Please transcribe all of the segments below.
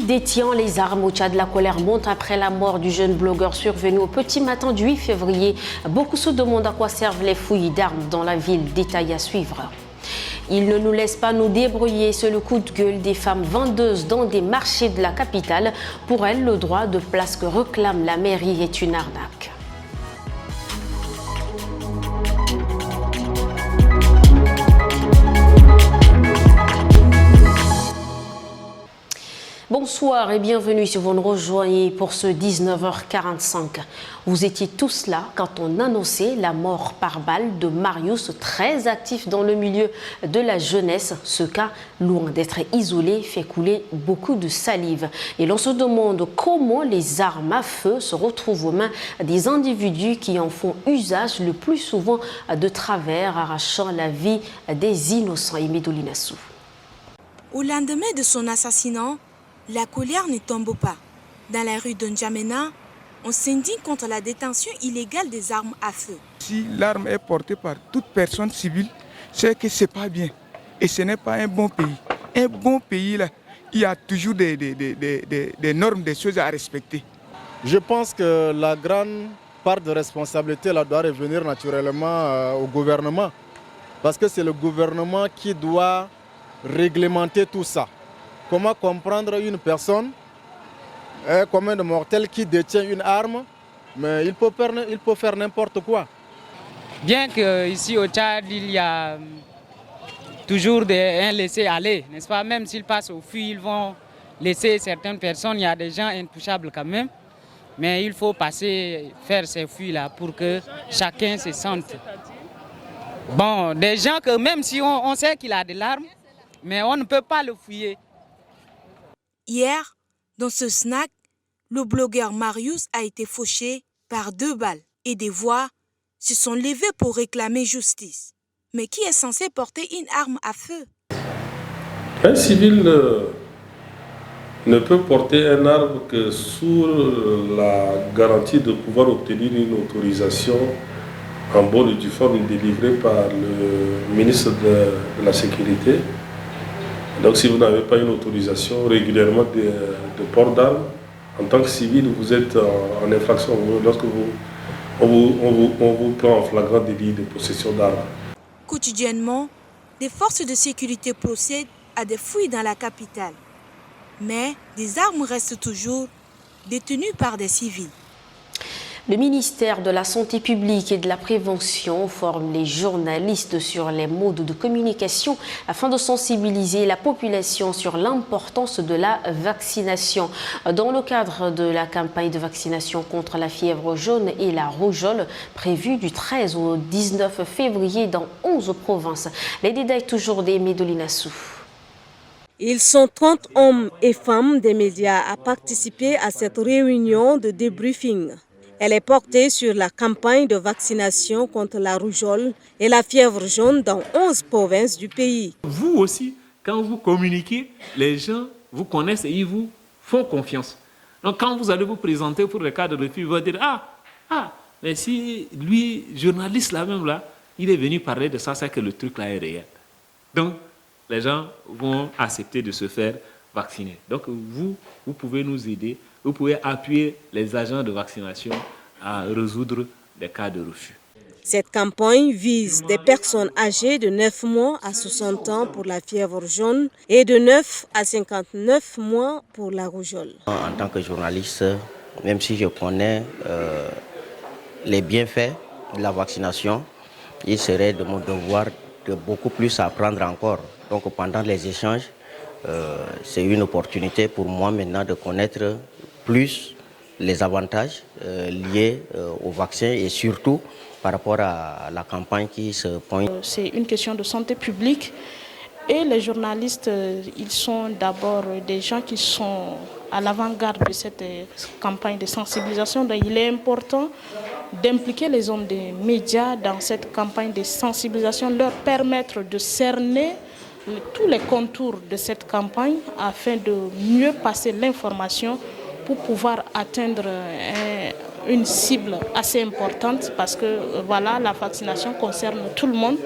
détient les armes au Tchad? La colère monte après la mort du jeune blogueur survenu au petit matin du 8 février. Beaucoup se demandent à quoi servent les fouilles d'armes dans la ville. Détail à suivre. Il ne nous laisse pas nous débrouiller, c'est le coup de gueule des femmes vendeuses dans des marchés de la capitale. Pour elles, le droit de place que réclame la mairie est une arnaque. Bonsoir et bienvenue si vous nous rejoignez pour ce 19h45. Vous étiez tous là quand on annonçait la mort par balle de Marius, très actif dans le milieu de la jeunesse. Ce cas, loin d'être isolé, fait couler beaucoup de salive. Et l'on se demande comment les armes à feu se retrouvent aux mains des individus qui en font usage le plus souvent de travers, arrachant la vie des innocents. Medolina Sou. Au lendemain de son assassinat, la colère ne tombe pas. Dans la rue de N'Djamena, on s'indigne contre la détention illégale des armes à feu. Si l'arme est portée par toute personne civile, c'est que ce n'est pas bien. Et ce n'est pas un bon pays. Un bon pays, là, il y a toujours des normes, des choses à respecter. Je pense que la grande part de responsabilité là, doit revenir naturellement au gouvernement. Parce que c'est le gouvernement qui doit réglementer tout ça. Comment comprendre une personne, comme un mortel qui détient une arme, mais il peut faire n'importe quoi. Bien qu'ici au Tchad, il y a toujours un laisser-aller, n'est-ce pas? Même s'ils passent au fui, ils vont laisser certaines personnes, il y a des gens intouchables quand même. Mais il faut faire ces fuites-là pour que chacun se sente. Bon, des gens que même si on sait qu'il a de l'arme, mais on ne peut pas le fouiller. Hier, dans ce snack, le blogueur Marius a été fauché par 2 balles et des voix se sont levées pour réclamer justice. Mais qui est censé porter une arme à feu? Un civil ne peut porter une arme que sous la garantie de pouvoir obtenir une autorisation en bonne et due forme délivrée par le ministre de la Sécurité. Donc si vous n'avez pas une autorisation régulièrement de port d'armes, en tant que civil, vous êtes en infraction lorsque on vous prend en flagrant délit de possession d'armes. Quotidiennement, les forces de sécurité procèdent à des fouilles dans la capitale. Mais des armes restent toujours détenues par des civils. Le ministère de la Santé publique et de la Prévention forme les journalistes sur les modes de communication afin de sensibiliser la population sur l'importance de la vaccination. Dans le cadre de la campagne de vaccination contre la fièvre jaune et la rougeole prévue du 13 au 19 février dans 11 provinces. Les détails toujours des Medolina Sou. Ils sont 30 hommes et femmes des médias à participer à cette réunion de débriefing. Elle est portée sur la campagne de vaccination contre la rougeole et la fièvre jaune dans 11 provinces du pays. Vous aussi, quand vous communiquez, les gens vous connaissent et ils vous font confiance. Donc quand vous allez vous présenter pour le cas de refus, ils vont dire mais si lui, journaliste là même là, il est venu parler de ça, c'est que le truc là est réel. Donc les gens vont accepter de se faire vacciner. Donc vous pouvez nous aider. Vous pouvez appuyer les agents de vaccination à résoudre des cas de refus. Cette campagne vise des personnes âgées de 9 mois à 60 ans pour la fièvre jaune et de 9 à 59 mois pour la rougeole. En tant que journaliste, même si je connais les bienfaits de la vaccination, il serait de mon devoir de beaucoup plus apprendre encore. Donc pendant les échanges, c'est une opportunité pour moi maintenant de connaître plus les avantages liés au vaccin et surtout par rapport à la campagne qui se pointe. C'est une question de santé publique et les journalistes, ils sont d'abord des gens qui sont à l'avant-garde de cette campagne de sensibilisation. Donc il est important d'impliquer les hommes des médias dans cette campagne de sensibilisation, leur permettre de cerner tous les contours de cette campagne afin de mieux passer l'information pour pouvoir atteindre une cible assez importante parce que voilà, la vaccination concerne tout le monde.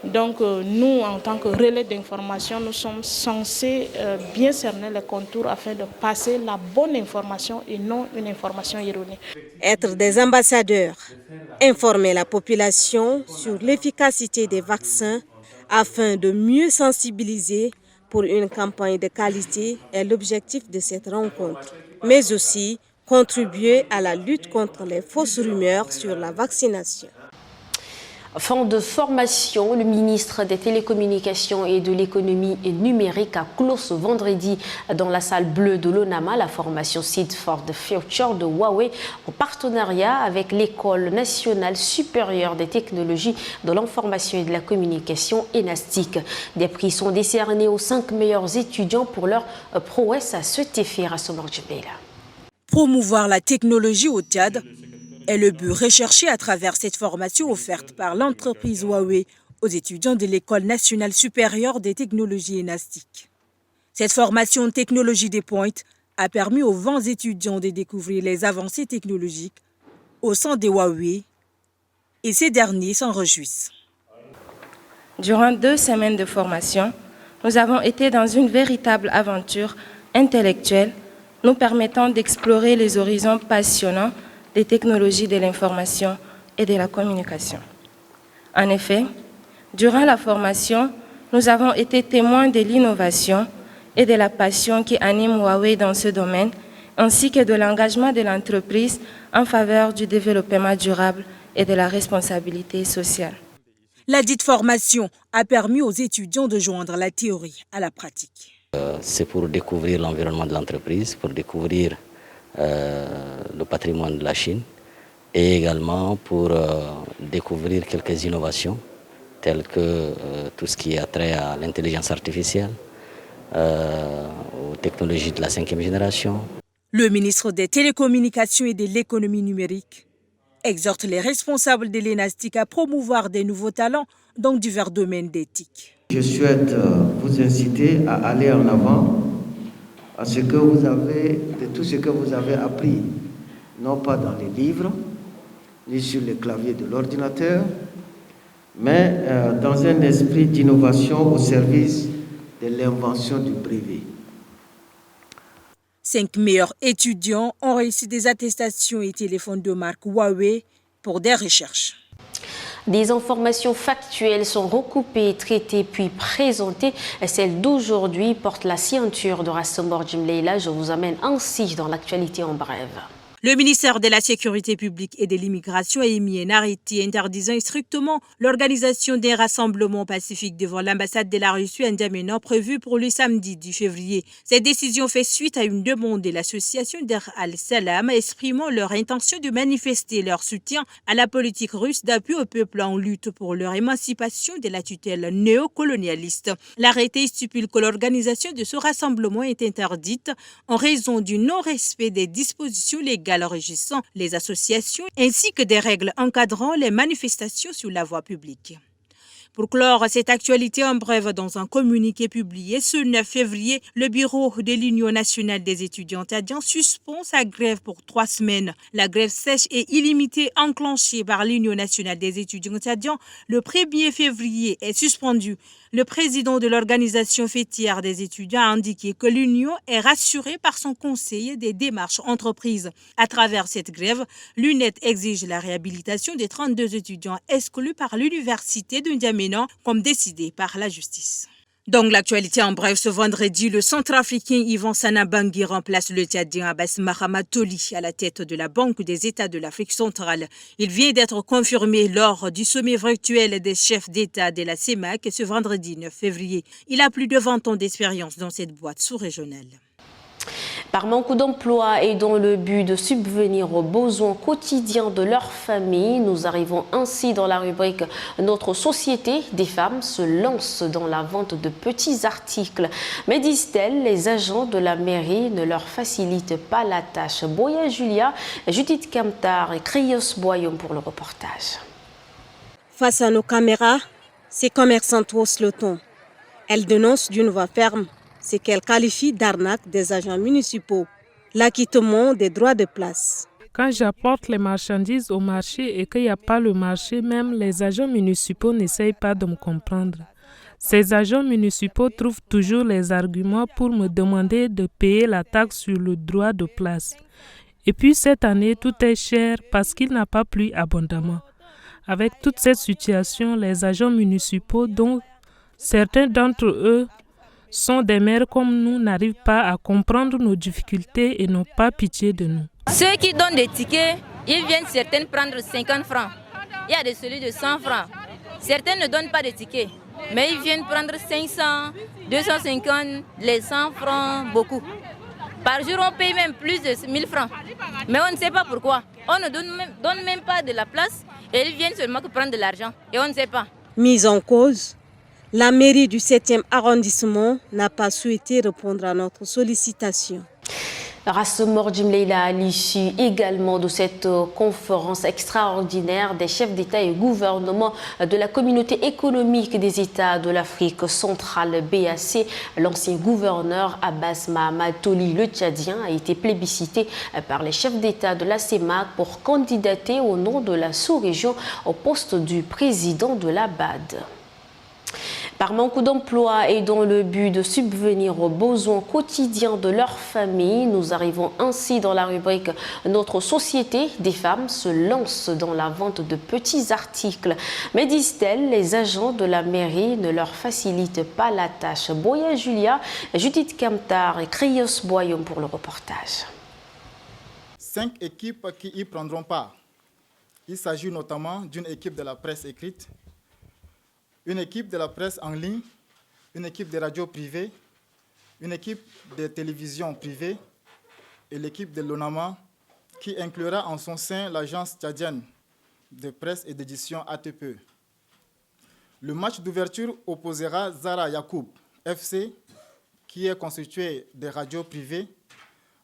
Donc nous, en tant que relais d'information, nous sommes censés bien cerner les contours afin de passer la bonne information et non une information erronée. Être des ambassadeurs, informer la population sur l'efficacité des vaccins afin de mieux sensibiliser pour une campagne de qualité est l'objectif de cette rencontre, mais aussi contribuer à la lutte contre les fausses rumeurs sur la vaccination. Fin de formation, le ministre des Télécommunications et de l'économie numérique a clos ce vendredi dans la salle bleue de l'ONAMA la formation Seed for the Future de Huawei en partenariat avec l'École nationale supérieure des technologies de l'information et de la communication ENASTIC. Des prix sont décernés aux 5 meilleurs étudiants pour leur prouesse à ce effet. Promouvoir la technologie au Tchad est le but recherché à travers cette formation offerte par l'entreprise Huawei aux étudiants de l'École nationale supérieure des technologies ENASTIC. Cette formation en technologie de pointe a permis aux 20 étudiants de découvrir les avancées technologiques au sein de Huawei et ces derniers s'en réjouissent. Durant 2 semaines de formation, nous avons été dans une véritable aventure intellectuelle nous permettant d'explorer les horizons passionnants des technologies de l'information et de la communication. En effet, durant la formation, nous avons été témoins de l'innovation et de la passion qui anime Huawei dans ce domaine, ainsi que de l'engagement de l'entreprise en faveur du développement durable et de la responsabilité sociale. La dite formation a permis aux étudiants de joindre la théorie à la pratique. C'est pour découvrir l'environnement de l'entreprise, pour découvrir le patrimoine de la Chine et également pour découvrir quelques innovations telles que tout ce qui a trait à l'intelligence artificielle, aux technologies de la 5e génération. Le ministre des Télécommunications et de l'économie numérique exhorte les responsables de l'ENASTIC à promouvoir des nouveaux talents dans divers domaines d'éthique. Je souhaite vous inciter à aller en avant à ce que vous avez, de tout ce que vous avez appris, non pas dans les livres, ni sur les claviers de l'ordinateur, mais dans un esprit d'innovation au service de l'invention du brevet. 5 meilleurs étudiants ont reçu des attestations et téléphones de marque Huawei pour des recherches. Des informations factuelles sont recoupées, traitées puis présentées. Celle d'aujourd'hui porte la signature de Rassemor Jimleila. Je vous amène ainsi dans l'actualité en bref. Le ministère de la Sécurité publique et de l'immigration a émis un arrêté interdisant strictement l'organisation des rassemblements pacifiques devant l'ambassade de la Russie à N'Djamena prévue pour le samedi 10 février. Cette décision fait suite à une demande de l'association Dar al-Salam exprimant leur intention de manifester leur soutien à la politique russe d'appui au peuple en lutte pour leur émancipation de la tutelle néocolonialiste. L'arrêté stipule que l'organisation de ce rassemblement est interdite en raison du non-respect des dispositions légales régissant les associations ainsi que des règles encadrant les manifestations sur la voie publique. Pour clore cette actualité en bref, dans un communiqué publié ce 9 février, le bureau de l'Union nationale des étudiants tchadiens suspend sa grève pour 3 semaines. La grève sèche et illimitée enclenchée par l'Union nationale des étudiants tchadiens le 1er février est suspendue. Le président de l'organisation fêtière des étudiants a indiqué que l'Union est rassurée par son conseil des démarches entreprises. À travers cette grève, l'UNED exige la réhabilitation des 32 étudiants exclus par l'université de N'Djamena comme décidé par la justice. Donc l'actualité en bref, ce vendredi, le centrafricain Yvan Sanabangui remplace le Tchadien Abbas Mahamatoli à la tête de la Banque des États de l'Afrique centrale. Il vient d'être confirmé lors du sommet virtuel des chefs d'État de la CEMAC ce vendredi 9 février. Il a plus de 20 ans d'expérience dans cette boîte sous-régionale. Par manque d'emploi et dans le but de subvenir aux besoins quotidiens de leur famille, nous arrivons ainsi dans la rubrique « Notre société des femmes se lance dans la vente de petits articles ». Mais disent-elles, les agents de la mairie ne leur facilitent pas la tâche. Boya Julia, Judith Kamtar et Krios Boyon pour le reportage. Face à nos caméras, ces commerçantes haussent le ton. Elles dénoncent d'une voix ferme ce qu'elle qualifie d'arnaque des agents municipaux, l'acquittement des droits de place. Quand j'apporte les marchandises au marché et qu'il n'y a pas le marché, même les agents municipaux n'essayent pas de me comprendre. Ces agents municipaux trouvent toujours les arguments pour me demander de payer la taxe sur le droit de place. Et puis cette année, tout est cher parce qu'il n'a pas plu abondamment. Avec toute cette situation, les agents municipaux, dont certains d'entre eux sont des maires comme nous, n'arrivent pas à comprendre nos difficultés et n'ont pas pitié de nous. Ceux qui donnent des tickets, ils viennent certains prendre 50 francs. Il y a des celui de 100 francs. Certains ne donnent pas de tickets, mais ils viennent prendre 500, 250, les 100 francs, beaucoup. Par jour, on paye même plus de 1000 francs. Mais on ne sait pas pourquoi. On ne donne même pas de la place et ils viennent seulement prendre de l'argent. Et on ne sait pas. Mise en cause, la mairie du 7e arrondissement n'a pas souhaité répondre à notre sollicitation. Rassemor Jimleila à l'issue également de cette conférence extraordinaire des chefs d'État et gouvernement de la communauté économique des États de l'Afrique centrale BAC, l'ancien gouverneur Abbas Mahamat Toli le Tchadien a été plébiscité par les chefs d'État de la CEMAC pour candidater au nom de la sous-région au poste du président de la BAD. Par manque d'emploi et dans le but de subvenir aux besoins quotidiens de leur famille, nous arrivons ainsi dans la rubrique « Notre société des femmes se lance dans la vente de petits articles ». Mais disent-elles, les agents de la mairie ne leur facilitent pas la tâche. Boya Julia, Judith Kamtar et Krios Boyon pour le reportage. 5 équipes qui y prendront part. Il s'agit notamment d'une équipe de la presse écrite, une équipe de la presse en ligne, une équipe de radios privées, une équipe de télévision privée et l'équipe de l'ONAMA qui inclura en son sein l'agence tchadienne de presse et d'édition ATP. Le match d'ouverture opposera Zara Yacoub FC, qui est constitué de radios privées,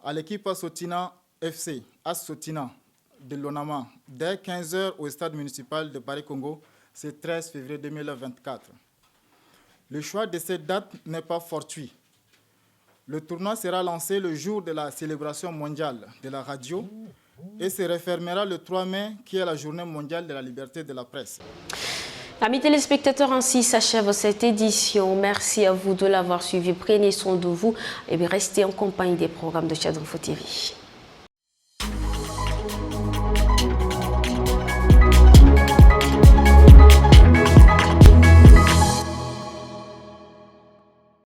à l'équipe Sotina FC, AS Sotina de l'ONAMA, dès 15h au stade municipal de Paris-Congo, c'est 13 février 2024. Le choix de cette date n'est pas fortuit. Le tournoi sera lancé le jour de la célébration mondiale de la radio et se refermera le 3 mai, qui est la journée mondiale de la liberté de la presse. Amis téléspectateurs, ainsi s'achève cette édition. Merci à vous de l'avoir suivi. Prenez soin de vous et restez en compagnie des programmes de Tchad Info TV.